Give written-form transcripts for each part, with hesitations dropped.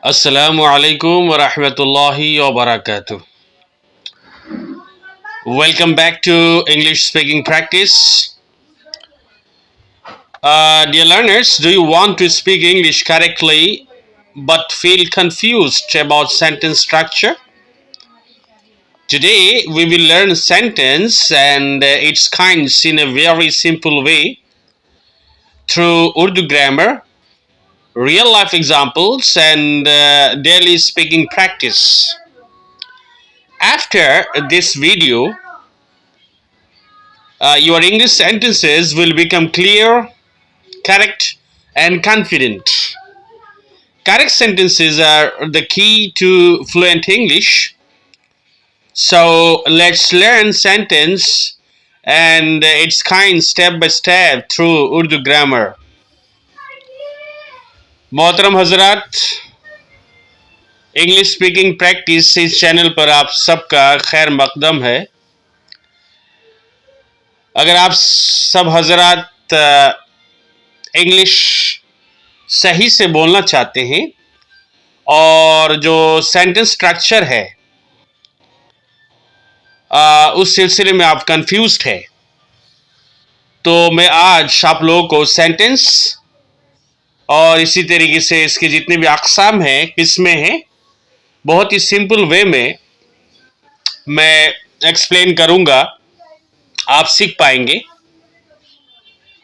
Assalamu alaikum wa rahmatullahi wa barakatuh. Welcome back to English speaking practice. Dear learners, do you want to speak English correctly but feel confused about sentence structure? Today we will learn sentence and its kinds in a very simple way through Urdu grammar, real life examples, and daily speaking practice. After this video, your English sentences will become clear, correct, and confident. Correct sentences are the key to fluent English. So let's learn sentence and its kind step by step through Urdu grammar. मोहतरम हजरात, English speaking practice इस channel पर आप सबका खैर मकदम है। अगर आप सब हजरात इंग्लिश सही से बोलना चाहते हैं और जो सेंटेंस स्ट्रक्चर है उस सिलसिले में आप कंफ्यूज्ड है, तो मैं आज आप लोगों को सेंटेंस और इसी तरीके से इसके जितने भी अक़साम हैं, किस्में हैं, बहुत ही सिंपल वे में मैं एक्सप्लेन करूंगा। आप सीख पाएंगे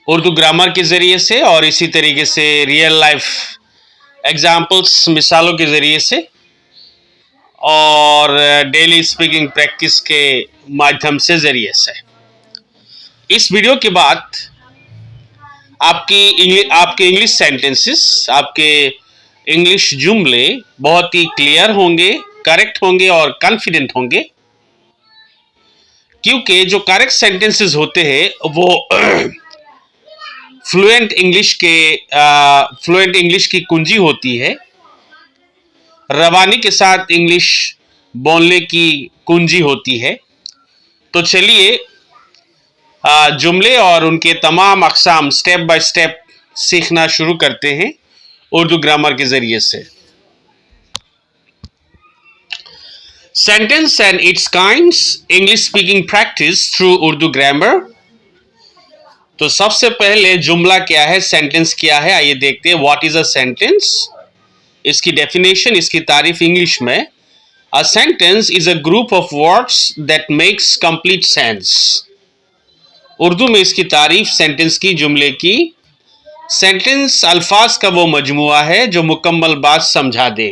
उर्दू ग्रामर के ज़रिए से और इसी तरीके से रियल लाइफ एग्जाम्पल्स, मिसालों के ज़रिए से और डेली स्पीकिंग प्रैक्टिस के माध्यम से ज़रिए से। इस वीडियो के बाद आपके इंग्लिश सेंटेंसेस, आपके इंग्लिश जुमले बहुत ही क्लियर होंगे, करेक्ट होंगे और कॉन्फिडेंट होंगे, क्योंकि जो करेक्ट सेंटेंसेस होते हैं वो फ्लुएंट इंग्लिश की कुंजी होती है, रवानी के साथ इंग्लिश बोलने की कुंजी होती है। तो चलिए जुमले और उनके तमाम अक़साम स्टेप बाय स्टेप सीखना शुरू करते हैं उर्दू ग्रामर के ज़रिए से। Sentence and it's kinds, English speaking practice through Urdu grammar. तो सबसे पहले जुमला क्या है, सेंटेंस क्या है, आइए देखते हैं। व्हाट इज अ सेंटेंस, इसकी डेफिनेशन, इसकी तारीफ इंग्लिश में। A sentence is a group of words that makes complete sense. Urdu में इसकी तारीफ सेंटेंस की, जुमले की। सेंटेंस अल्फाज का वो मजमुआ है जो मुकम्मल बात समझा दे।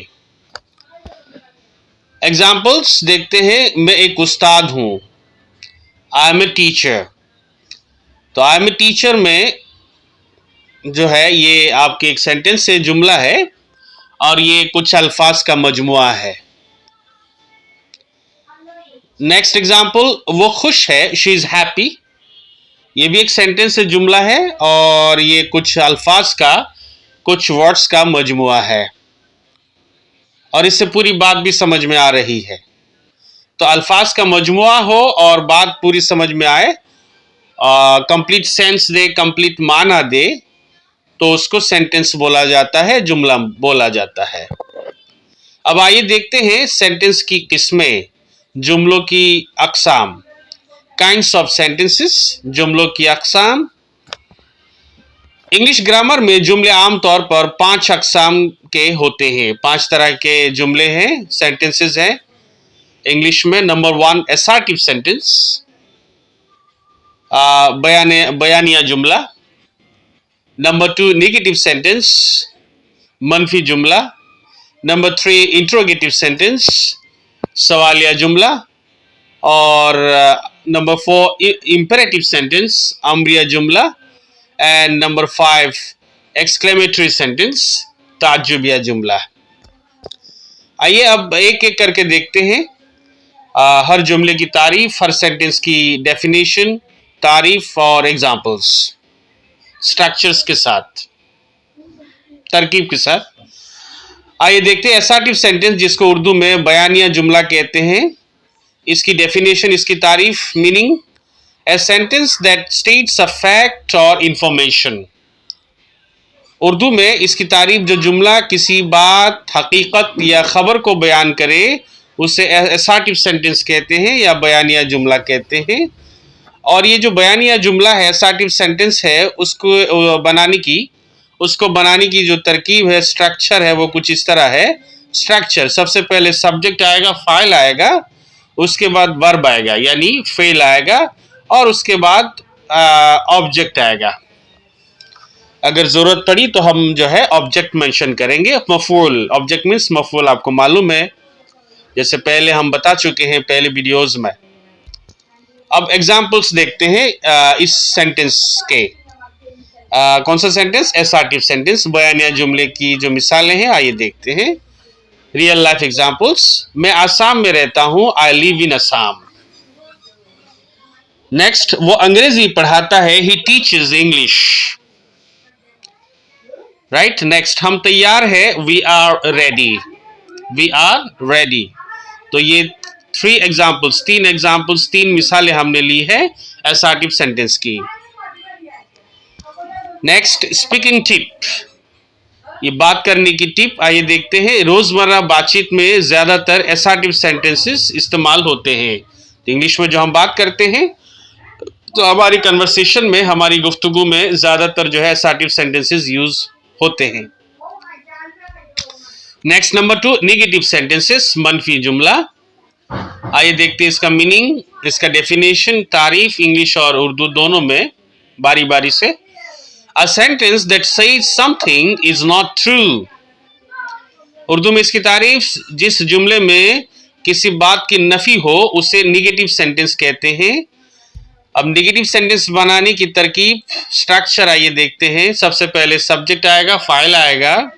एग्जाम्पल्स देखते हैं। मैं एक उस्ताद हूँ, आई एम ए टीचर। तो आई एम ए टीचर में जो है ये आपके एक सेंटेंस से जुमला है और ये कुछ अल्फाज का मजमुआ है। नेक्स्ट एग्जाम्पल, वो खुश है, शी इज हैप्पी। ये भी एक सेंटेंस से जुमला है और ये कुछ अल्फाज का, कुछ वर्ड्स का मजमुआ है और इससे पूरी बात भी समझ में आ रही है। तो अल्फाज का मजमुआ हो और बात पूरी समझ में आए, कंप्लीट सेंस दे, कंप्लीट माना दे, तो उसको सेंटेंस बोला जाता है, जुमला बोला जाता है। अब आइए देखते हैं सेंटेंस की किस्में, जुमलों की अक़साम। काइंड्स ऑफ सेंटेंसेस, जुमलों की अक़साम। इंग्लिश ग्रामर में जुमले आमतौर पर 5 अक़साम के होते हैं। 5 तरह के जुमले हैं, सेंटेंसेस हैं इंग्लिश में। नंबर 1 असर्टिव सेंटेंस, बयानिया जुमला। नंबर 2 नेगेटिव सेंटेंस, मनफी जुमला। नंबर 3 इंट्रोगेटिव सेंटेंस, सवालिया जुमला। और नंबर 4 इंपेरेटिव सेंटेंस, अम्रिया जुमला। एंड नंबर 5 एक्सक्लेमेटरी सेंटेंस, ताज्जुबिया जुमला। आइए अब एक एक करके देखते हैं हर जुमले की तारीफ, हर सेंटेंस की डेफिनेशन, तारीफ और एग्जाम्पल्स, स्ट्रक्चर्स के साथ, तरकीब के साथ। आइए देखते हैं असर्टिव सेंटेंस, जिसको उर्दू में बयानिया जुमला कहते हैं। इसकी डेफिनेशन, इसकी तारीफ, meaning, a sentence that states a fact और इंफॉर्मेशन। उर्दू में इसकी तारीफ जो जुमला किसी बात, हकीकत या खबर को बयान करे उसे एसार्टिव सेंटेंस कहते हैं या बयानिया जुमला कहते हैं। और ये जो बयानिया जुमला है, एसार्टिव सेंटेंस है, उसको बनाने की जो तरकीब है, स्ट्रक्चर है, वो कुछ इस तरह है। स्ट्रक्चर, सबसे पहले सब्जेक्ट आएगा, फाइल आएगा, उसके बाद वर्ब आएगा यानी फेल आएगा, और उसके बाद ऑब्जेक्ट आएगा। अगर जरूरत पड़ी तो हम जो है ऑब्जेक्ट मेंशन करेंगे। मफूल, ऑब्जेक्ट मीन्स मफूल, आपको मालूम है, जैसे पहले हम बता चुके हैं पहले वीडियोस में। अब एग्जाम्पल्स देखते हैं इस सेंटेंस के। कौन सा सेंटेंस? एसार्टिव सेंटेंस, बयानिया जुमले की जो मिसालें हैं, आइए देखते हैं। Real life examples. मैं आसाम में रहता हूं, I live in Assam. Next, वो अंग्रेजी पढ़ाता है, he teaches English. Right. Next, हम तैयार है, we are ready. We are ready. तो ये तीन एग्जाम्पल्स, तीन मिसालें हमने ली है एसार्टिव सेंटेंस की। नेक्स्ट, स्पीकिंग टिप, ये बात करने की टिप। आइए देखते हैं। रोजमर्रा बातचीत में ज्यादातर एसार्टिव सेंटेंसेस इस्तेमाल होते हैं। तो इंग्लिश में जो हम बात करते हैं, तो हमारी कन्वर्सेशन में, हमारी गुफ्तगू में ज्यादातर जो है एसार्टिव सेंटेंसेस यूज होते हैं। नेक्स्ट, नंबर 2, नेगेटिव सेंटेंसेस, मनफी जुमला। आइए देखते हैं इसका मीनिंग, इसका डेफिनेशन, तारीफ इंग्लिश और उर्दू दोनों में बारी बारी से। A sentence that says something is not true। Urdu में इसकी तारीफ, जिस जुमले में किसी बात की नफी हो उसे नेगेटिव सेंटेंस कहते हैं। अब नेगेटिव सेंटेंस बनाने की तरकीब, स्ट्रक्चर आइए देखते हैं। सबसे पहले सब्जेक्ट आएगा, फाइल आएगा,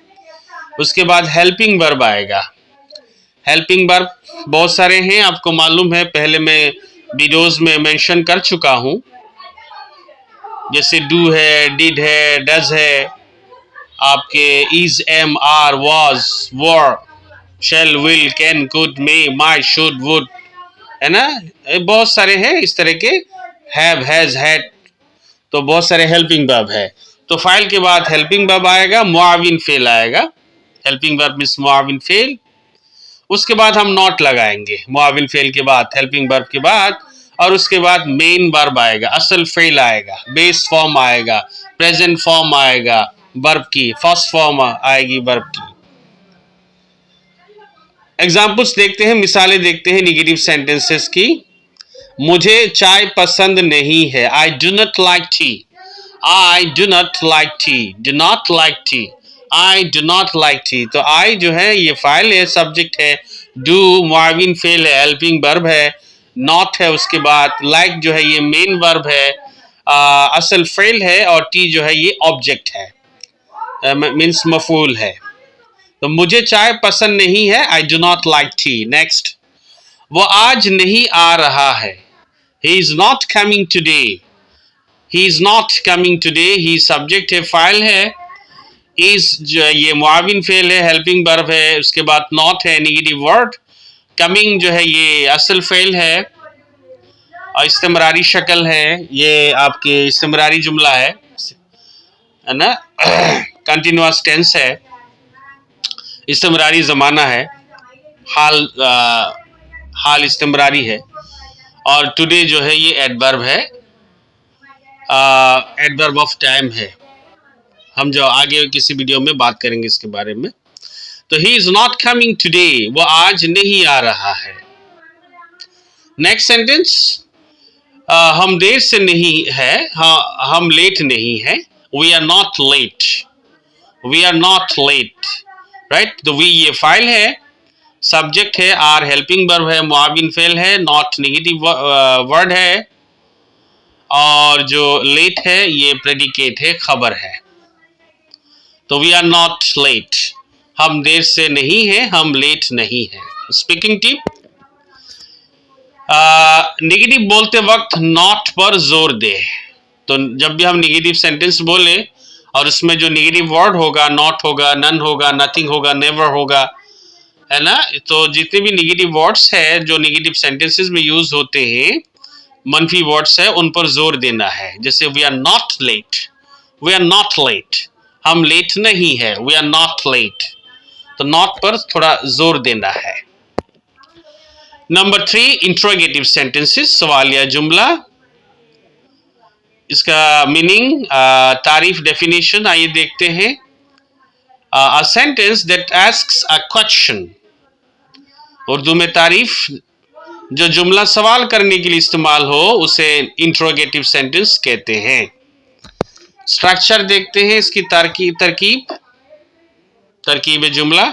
उसके बाद हेल्पिंग वर्ब आएगा। हेल्पिंग वर्ब बहुत सारे हैं, आपको मालूम है, पहले मैं वीडियोस में मेंशन कर चुका हूं, जैसे डू है, डिड है, डज है, आपके is, am, are, was, were, shall, will, can, could, may, might, should, would, है ना, बहुत सारे हैं इस तरह के। हैव, हैज, हैड, तो बहुत सारे हेल्पिंग वर्ब है। तो फाइल के बाद हेल्पिंग वर्ब आएगा, मुआविन फेल आएगा। हेल्पिंग वर्ब मींस मुआविन फेल। उसके बाद हम नॉट लगाएंगे मुआविन फेल के बाद, हेल्पिंग वर्ब के बाद, और उसके बाद मेन वर्ब आएगा, असल फेल आएगा, बेस फॉर्म आएगा, प्रेजेंट फॉर्म आएगा वर्ब की, फर्स्ट फॉर्म आएगी वर्ब की। एग्जाम्पल्स देखते हैं, मिसालें देखते हैं नेगेटिव सेंटेंसेस की। मुझे चाय पसंद नहीं है, I do not like T. I do not like T, do not like T, I do not like T. तो आई जो है ये फाइल है, सब्जेक्ट है, डू मुआविन फेल है, हेल्पिंग वर्ब है, नॉट है उसके बाद, लाइक जो है ये मेन वर्ब है, असल फेल है, और टी जो है ये ऑब्जेक्ट है, मीन्स मफूल है। तो मुझे चाय पसंद नहीं है, I do not like T. Next, वो आज नहीं आ रहा है, he is not coming today. He is not coming today, he subject है, फाइल है, इज जो ये मुआविन फेल है, हेल्पिंग वर्ब है, उसके बाद नॉट है, नेगेटिव वर्ड, कमिंग जो है ये असल फेल है, और इस्तेमरारी शक्ल है, ये आपके इस्तेमरारी जुमला है ना, कंटिन्यूअस टेंस है, इस्तेमरारी ज़माना है, हाल इस्तेमरारी है, और टुडे जो है ये एडवर्ब है, एडवर्ब ऑफ टाइम है। हम जो आगे किसी वीडियो में बात करेंगे इसके बारे में। तो he is not coming today, वो आज नहीं आ रहा है। नेक्स्ट सेंटेंस, हम देर से नहीं है, हम लेट नहीं है, we are not late. We are not late, right. तो वी ये फाइल है, सब्जेक्ट है, आर हेल्पिंग वर्ब है, मुआविन फेल है, नॉट नेगेटिव वर्ड है, और जो लेट है ये प्रेडिकेट है, खबर है। तो वी आर नॉट लेट, हम देर से नहीं है, हम लेट नहीं है। स्पीकिंग टिप, नेगेटिव बोलते वक्त नॉट पर जोर दे। तो जब भी हम नेगेटिव सेंटेंस बोले और उसमें जो नेगेटिव वर्ड होगा, नॉट होगा, नन होगा, नथिंग होगा, नेवर होगा, है ना, तो जितने भी नेगेटिव वर्ड्स है जो नेगेटिव सेंटेंसेस में यूज होते हैं, मनफी वर्ड्स है, उन पर जोर देना है। जैसे we are not late, we are not late, हम लेट नहीं है, वी आर नॉट लेट। तो नॉट पर थोड़ा जोर देना है। नंबर 3 इंट्रोगेटिव सेंटेंसेस, सवालिया जुमला। इसका मीनिंग, तारीफ, डेफिनेशन आइए देखते हैं। A sentence that asks a question, Urdu में तारीफ जो जुमला सवाल करने के लिए इस्तेमाल हो उसे इंट्रोगेटिव सेंटेंस कहते हैं। स्ट्रक्चर देखते हैं इसकी तरकीब जुमला।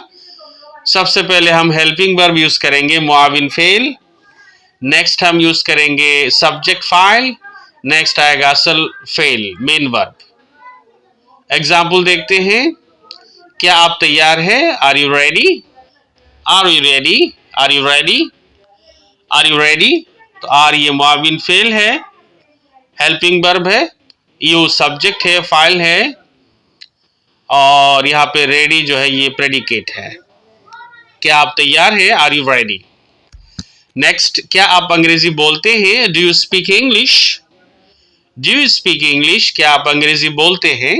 सबसे पहले हम हेल्पिंग वर्ब यूज करेंगे, मुआविन फेल। नेक्स्ट हम यूज करेंगे सब्जेक्ट फाइल। नेक्स्ट आएगा असल फेल, मेन वर्ब। एग्जाम्पल देखते हैं। क्या आप तैयार हैं? Are you ready? Are you ready? Are you ready? Are you ready? तो आर ये मुआविन फेल है, हेल्पिंग वर्ब है। यू सब्जेक्ट है, फाइल है, और यहाँ पे रेडी जो है ये प्रेडिकेट है। क्या आप तैयार हैं? Are you ready? नेक्स्ट, क्या आप अंग्रेजी बोलते हैं? Do you speak English? Do you speak English? क्या आप अंग्रेजी बोलते हैं?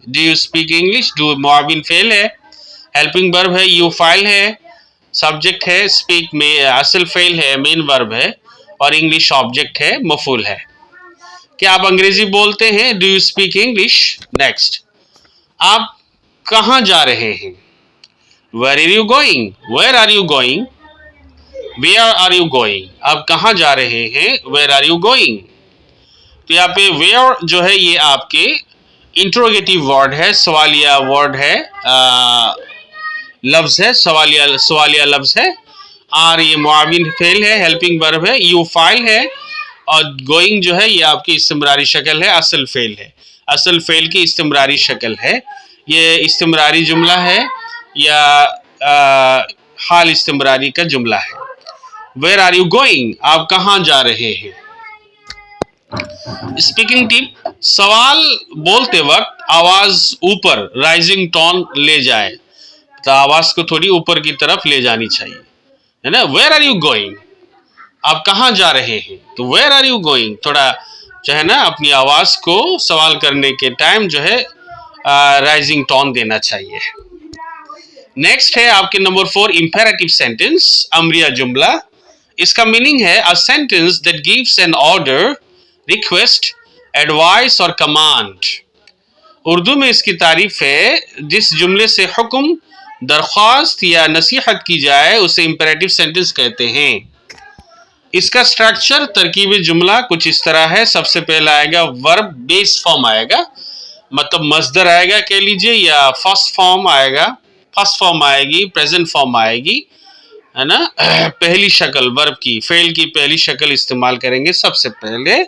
Do you speak English? Do मुआविन फेल है, हेल्पिंग वर्ब है, यू फाइल है, सब्जेक्ट है, स्पीक में असल फेल है, मेन वर्ब है, और इंग्लिश ऑब्जेक्ट है, मफूल है। क्या आप अंग्रेजी बोलते हैं? Do you speak English? Next, आप कहाँ जा रहे हैं? Where are you going? Where are you going? Where are you going? आप कहाँ जा रहे हैं? Where are you going? तो यहाँ पे वेयर जो है ये आपके इंट्रोगेटिव वर्ड है, सवालिया वर्ड है, लफ्ज है, सवालिया लफ्ज है। आर ये मुआविन फेल है, हेल्पिंग वर्ब है, यू फाइल है, और गोइंग जो है ये आपकी इस्तिमरारी शक्ल है, असल फेल है, असल फेल की इस्तिमरारी शक्ल है। ये इस्तिमरारी जुमला है या हाल इस्तिमरारी का जुमला है। Where are you going? आप कहाँ जा रहे हैं? स्पीकिंग टिप, सवाल बोलते वक्त आवाज ऊपर, राइजिंग टोन ले जाए, तो आवाज को थोड़ी ऊपर की तरफ ले जानी चाहिए, है ना। Where are you going? आप कहाँ जा रहे हैं? तो वेयर आर यू गोइंग थोड़ा जो है ना अपनी आवाज को सवाल करने के टाइम जो है राइजिंग टोन देना चाहिए। नेक्स्ट है आपके नंबर 4 इंपेरेटिव सेंटेंस, अमरिया जुमला। इसका मीनिंग है a sentence that gives an order, request, advice और कमांड। उर्दू में इसकी तारीफ है जिस जुमले से हुक्म, दरख्वास्त या नसीहत की जाए उसे इंपेरेटिव सेंटेंस कहते हैं। इसका स्ट्रक्चर, तरकीब जुमला कुछ इस तरह है। सबसे पहला आएगा वर्ब बेस फॉर्म आएगा, मतलब मस्दर आएगा कह लीजिए, या फर्स्ट फॉर्म आएगा, फर्स्ट फॉर्म आएगी, प्रेजेंट फॉर्म आएगी, है ना। पहली शक्ल वर्ब की, फेल की पहली शक्ल इस्तेमाल करेंगे सबसे पहले,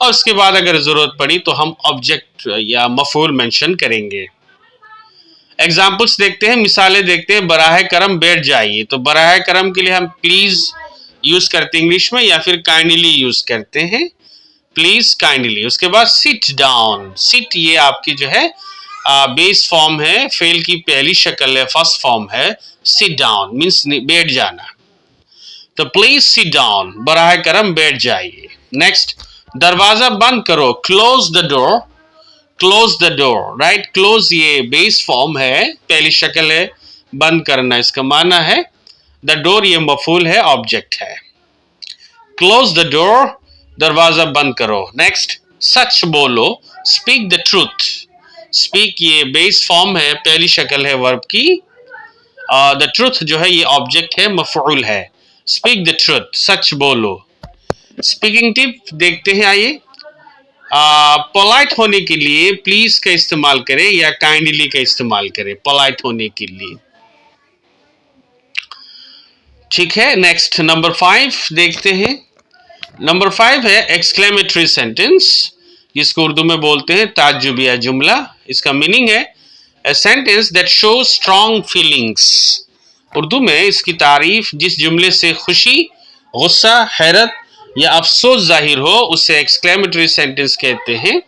और उसके बाद अगर जरूरत पड़ी तो हम ऑब्जेक्ट या मफूल मेंशन करेंगे। एग्जाम्पल्स देखते हैं, मिसालें देखते हैं। बराह करम बैठ जाइए, तो बराह करम के लिए हम प्लीज यूज करते हैं इंग्लिश में, या फिर काइंडली यूज करते हैं, प्लीज काइंडली। उसके बाद सिट डाउन, सिट ये आपकी जो है बेस फॉर्म है, फेल की पहली शक्ल है, फर्स्ट फॉर्म है। सिट डाउन मीन्स बैठ जाना, तो प्लीज सिट डाउन, बराह करम बैठ जाइए। नेक्स्ट, दरवाजा बंद करो, close the door, close the door, right. Close ये बेस फॉर्म है, पहली शक्ल है, बंद करना इसका माना है। द डोर ये मफूल है, ऑब्जेक्ट है। क्लोज द डोर, दरवाजा बंद करो। नेक्स्ट, सच बोलो, स्पीक द ट्रूथ, स्पीक ये बेस फॉर्म है, पहली शक्ल है वर्ब की, द ट्रूथ जो है ये ऑब्जेक्ट है, मफूल है। स्पीक द ट्रूथ, सच बोलो। स्पीकिंग टिप देखते हैं, आइए। पोलाइट होने के लिए प्लीज का इस्तेमाल करें या काइंडली का इस्तेमाल करें पोलाइट होने के लिए, ठीक है। नेक्स्ट नंबर 5 देखते हैं। नंबर 5 है एक्सक्लेमेटरी सेंटेंस, जिसको उर्दू में बोलते हैं ताज्जुबिया जुमला। इसका मीनिंग है a sentence that shows strong feelings। Urdu में इसकी तारीफ जिस जुमले से खुशी, गुस्सा, हैरत या अफसोस जाहिर हो उसे एक्सक्लेमेटरी सेंटेंस कहते हैं।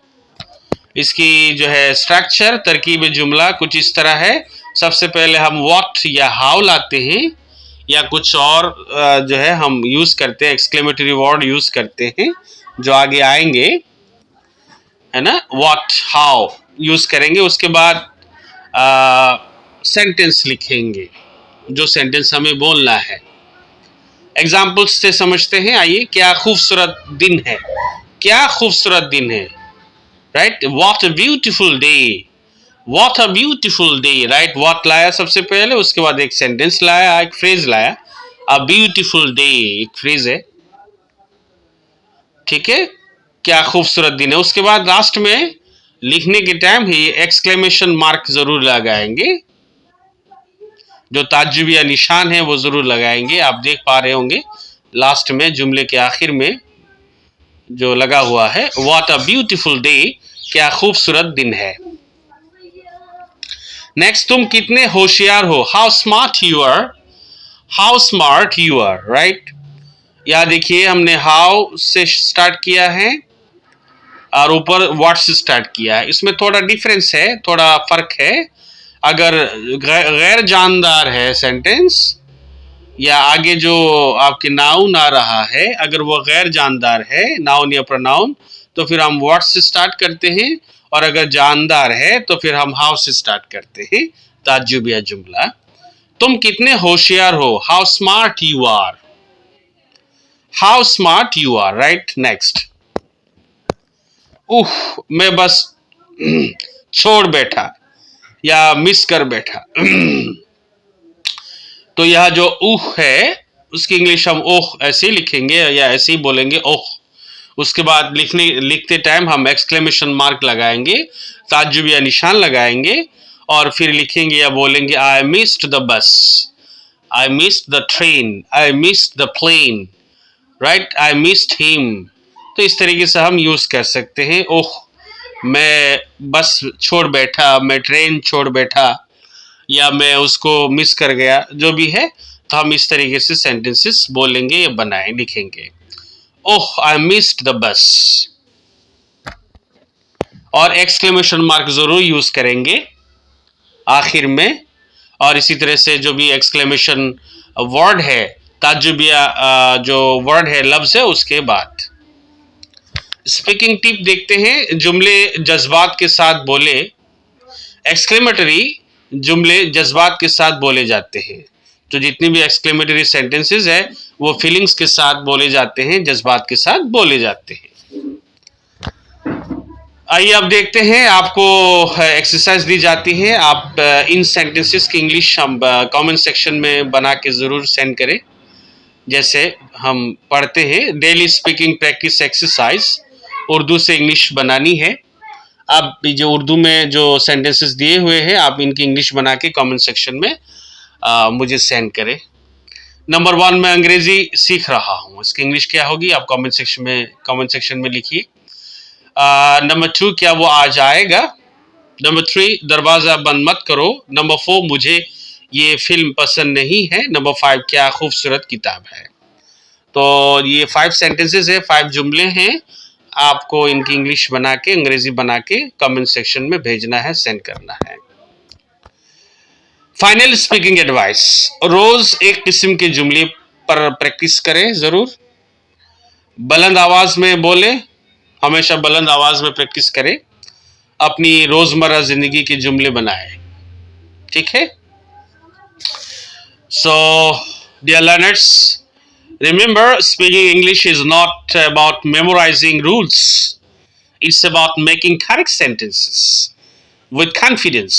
इसकी जो है स्ट्रक्चर, तरकीब जुमला कुछ इस तरह है। सबसे पहले हम व्हाट या हाउ लाते हैं, या कुछ और जो है हम यूज करते हैं, एक्सक्लेमेटरी वर्ड यूज करते हैं जो आगे आएंगे, है ना। व्हाट, हाउ यूज करेंगे। उसके बाद सेंटेंस लिखेंगे, जो सेंटेंस हमें बोलना है। एग्जाम्पल्स से समझते हैं, आइए। क्या खूबसूरत दिन है, क्या खूबसूरत दिन है, right. What a beautiful day, what a beautiful day, right. What लाया सबसे पहले, उसके बाद एक सेंटेंस लाया, एक फ्रेज लाया। अ ब्यूटीफुल डे एक फ्रेज है, ठीक है। क्या खूबसूरत दिन है, उसके बाद लास्ट में लिखने के टाइम ही एक्सक्लेमेशन मार्क जरूर लगाएंगे, जो ताज्जुब या निशान है वो जरूर लगाएंगे। आप देख पा रहे होंगे लास्ट में जुमले के आखिर में जो लगा हुआ है, व्हाट अ ब्यूटीफुल डे, क्या खूबसूरत दिन है। नेक्स्ट, तुम कितने होशियार हो, how smart you are, how smart you are, right. या देखिए हमने हाउ से स्टार्ट किया है और ऊपर व्हाट से स्टार्ट किया है, इसमें थोड़ा डिफरेंस है, थोड़ा फर्क है। अगर गैर जानदार है सेंटेंस, या आगे जो आपके नाउन आ रहा है, अगर वो गैर जानदार है, नाउन या प्रोनाउन, तो फिर हम व्हाट से स्टार्ट करते हैं, और अगर जानदार है तो फिर हम हाउ से स्टार्ट करते हैं, ताज्जुब या जुमला। तुम कितने होशियार हो, how smart you are, how smart you are, right. Next, uh, मैं बस छोड़ बैठा या मिस कर बैठा। तो यह जो उह है, उसकी इंग्लिश हम ओह ऐसे ही लिखेंगे या ऐसे ही बोलेंगे, ओह। उसके बाद लिखते टाइम हम एक्सक्लेमेशन मार्क लगाएंगे, ताज्जुब या निशान लगाएंगे, और फिर लिखेंगे या बोलेंगे, आई missed the bus, I missed the train, I missed the plane, right, I missed him. तो इस तरीके से हम यूज कर सकते हैं, ओह मैं बस छोड़ बैठा, मैं ट्रेन छोड़ बैठा, या मैं उसको मिस कर गया, जो भी है। तो हम इस तरीके से सेंटेंसेस बोलेंगे या बनाए लिखेंगे, ओह आई मिस्ड द बस, और एक्सक्लेमेशन मार्क जरूर यूज करेंगे आखिर में। और इसी तरह से जो भी एक्सक्लेमेशन वर्ड है, ताज्जुब या जो वर्ड है, लफ्ज है, उसके बाद। स्पीकिंग टिप देखते हैं, जुमले जज्बात के साथ बोले। एक्सक्लेमेटरी जुमले जज्बात के साथ बोले जाते हैं, तो जितनी भी एक्सक्लेमेटरी सेंटेंसेस है वो फीलिंग्स के साथ बोले जाते हैं, जज्बात के साथ बोले जाते हैं। आइए अब देखते हैं, आपको एक्सरसाइज दी जाती है, आप इन सेंटेंसेस की इंग्लिश हम कमेंट सेक्शन में बना के ज़रूर सेंड करें। जैसे हम पढ़ते हैं, daily speaking practice exercise, Urdu से इंग्लिश बनानी है। आप जो उर्दू में जो सेंटेंसेस दिए हुए हैं, आप इनकी इंग्लिश बना के कमेंट सेक्शन में मुझे सेंड करें। नंबर 1, मैं अंग्रेजी सीख रहा हूँ, इसकी इंग्लिश क्या होगी, आप कमेंट सेक्शन में लिखिए। नंबर 2, क्या वो आज आएगा। नंबर 3, दरवाजा बंद मत करो। नंबर 4, मुझे ये फिल्म पसंद नहीं है। नंबर 5, क्या खूबसूरत किताब है। तो ये 5 सेंटेंसेस है, 5 जुमले हैं। आपको इनकी इंग्लिश बना के, अंग्रेजी बना के कमेंट सेक्शन में भेजना है, सेंड करना है। फाइनल स्पीकिंग एडवाइस, रोज एक किस्म के जुमले पर प्रैक्टिस करें जरूर। बुलंद आवाज में बोले, हमेशा बुलंद आवाज में प्रैक्टिस करें। अपनी रोजमर्रा जिंदगी के जुमले बनाए, ठीक है। So dear learners, remember, speaking English is not about memorizing rules. It's about making correct sentences with confidence.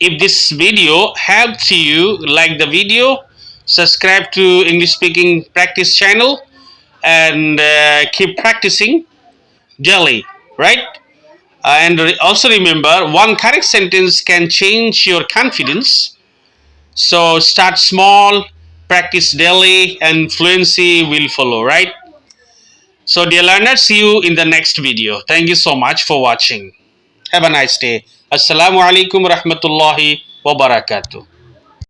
If this video helped you, like the video, subscribe to English Speaking Practice channel, and keep practicing daily, right? And also remember, one correct sentence can change your confidence. So start small, practice daily, and fluency will follow, right? So dear learners, see you in the next video. Thank you so much for watching. Have a nice day. Assalamu alaikum rahmatullahi wa barakatuh.